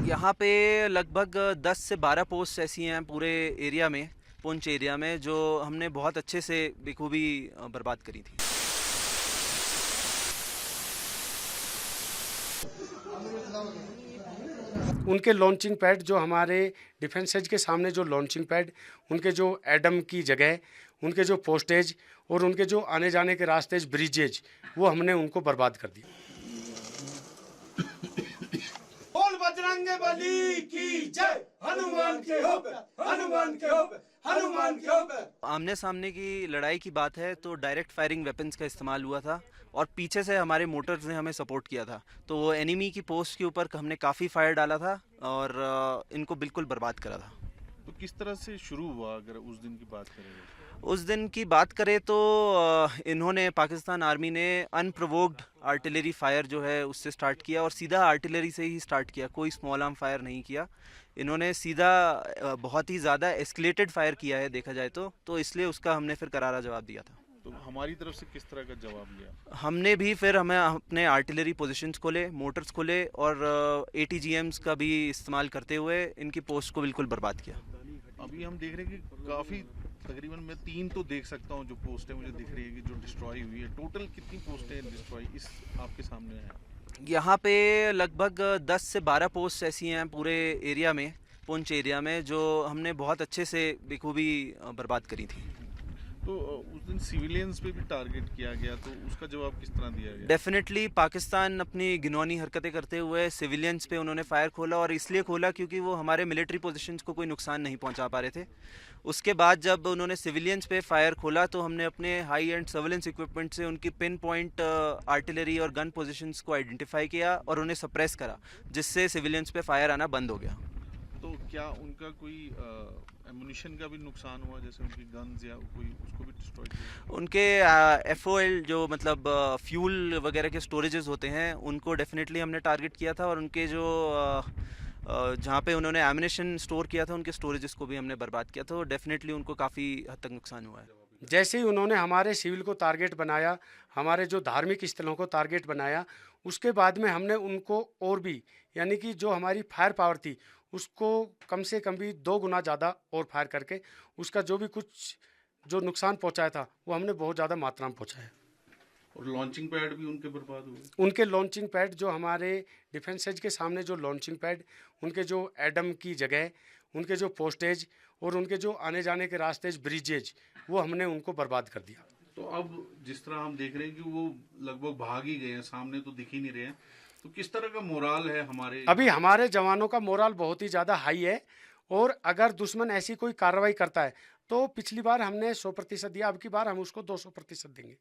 यहाँ पे लगभग 10 से 12 पोस्ट ऐसी हैं पूरे एरिया में, पुंछ एरिया में, जो हमने बहुत अच्छे से बखूबी बर्बाद करी थी। उनके लॉन्चिंग पैड जो हमारे डिफेंस एज के सामने जो लॉन्चिंग पैड, उनके जो एडम की जगह, उनके जो पोस्टेज और उनके जो आने जाने के रास्ते ब्रिजेज, वो हमने उनको बर्बाद कर दिया। बोल बजरंग बली की जय, हनुमान के हो, हनुमान के हो, हनुमान के हो। आमने सामने की लड़ाई की बात है तो डायरेक्ट फायरिंग वेपन्स का इस्तेमाल हुआ था और पीछे से हमारे मोटर्स ने हमें सपोर्ट किया था, तो वो एनिमी की पोस्ट के ऊपर हमने काफ़ी फायर डाला था और इनको बिल्कुल बर्बाद करा था। तो किस तरह से शुरू हुआ, अगर उस दिन की बात करें? उस दिन की बात करें तो इन्होंने, पाकिस्तान आर्मी ने अनप्रोवोक्ड आर्टिलरी फायर जो है उससे स्टार्ट किया और सीधा आर्टिलरी से ही स्टार्ट किया, कोई स्मॉल आर्म फायर नहीं किया। इन्होंने सीधा बहुत ही ज़्यादा एस्केलेटेड फायर किया है देखा जाए तो इसलिए उसका हमने फिर करारा जवाब दिया था। तो हमारी तरफ से किस तरह का जवाब लिया? हमने भी फिर हमें अपने आर्टिलरी पोजीशंस खोले, मोटर्स खोले और ATGMs का भी इस्तेमाल करते हुए इनकी पोस्ट को बिल्कुल बर्बाद किया। अभी हम देख रहे हैं कि काफ़ी, तकरीबन मैं 3 तो देख सकता हूँ जो पोस्ट है मुझे दिख रही है कि जो डिस्ट्रॉय हुई है। टोटल कितनी पोस्टें डिस्ट्रॉय इस आपके सामने है? यहाँ पे लगभग 10 से 12 पोस्ट ऐसी हैं पूरे एरिया में, पुंछ एरिया में, जो हमने बहुत अच्छे से बखूबी बर्बाद करी थी। तो उस दिन सिविलियंस पे भी टारगेट किया गया, तो उसका जवाब किस तरह दिया गया? डेफिनेटली पाकिस्तान अपनी घिनौनी हरकतें करते हुए सिविलियंस पे उन्होंने फायर खोला, और इसलिए खोला क्योंकि वो हमारे मिलिट्री पोजीशंस को कोई नुकसान नहीं पहुंचा पा रहे थे। उसके बाद जब उन्होंने सिविलियंस पे फायर खोला तो हमने अपने हाई एंड सर्वेलेंस इक्विपमेंट से उनकी पिन पॉइंट आर्टिलरी और गन पोजीशंस को आइडेंटिफाई किया और उन्हें सप्रेस करा, जिससे सिविलियंस पे फायर आना बंद हो गया। तो क्या उनका कोई एमुनिशन का भी नुकसान हुआ, जैसे उनकी गन्स या कोई उसको भी डिस्ट्रॉय किया? उनके FOL जो मतलब फ्यूल वगैरह के स्टोरेजेस होते हैं उनको डेफिनेटली हमने टारगेट किया था, और उनके जो जहाँ पे उन्होंने एमिनेशन स्टोर किया था उनके स्टोरेजेस को भी हमने बर्बाद किया, तो डेफिनेटली उनको काफ़ी हद तक नुकसान हुआ है। जैसे ही उन्होंने हमारे सिविल को टारगेट बनाया, हमारे जो धार्मिक स्थलों को टारगेट बनाया, उसके बाद में हमने उनको और भी, यानी कि जो हमारी फायर पावर थी उसको कम से कम भी 2 गुना ज़्यादा और फायर करके उसका जो भी कुछ जो नुकसान पहुंचाया था वो हमने बहुत ज़्यादा मात्रा में पहुंचाया। और लॉन्चिंग पैड भी उनके बर्बाद हुए? उनके लॉन्चिंग पैड जो हमारे डिफेंस एज के सामने जो लॉन्चिंग पैड, उनके जो एडम की जगह, उनके जो पोस्टेज और उनके जो आने जाने के रास्ते ब्रिजेज, वो हमने उनको बर्बाद कर दिया। तो अब जिस तरह हम देख रहे हैं कि वो लगभग भाग ही गए हैं, सामने तो दिख ही नहीं रहे हैं, तो किस तरह का मोराल है हमारे? अभी हमारे जवानों का मोराल बहुत ही ज़्यादा हाई है, और अगर दुश्मन ऐसी कोई कार्रवाई करता है तो पिछली बार हमने 100% दिया, अब की बार हम उसको 200% देंगे।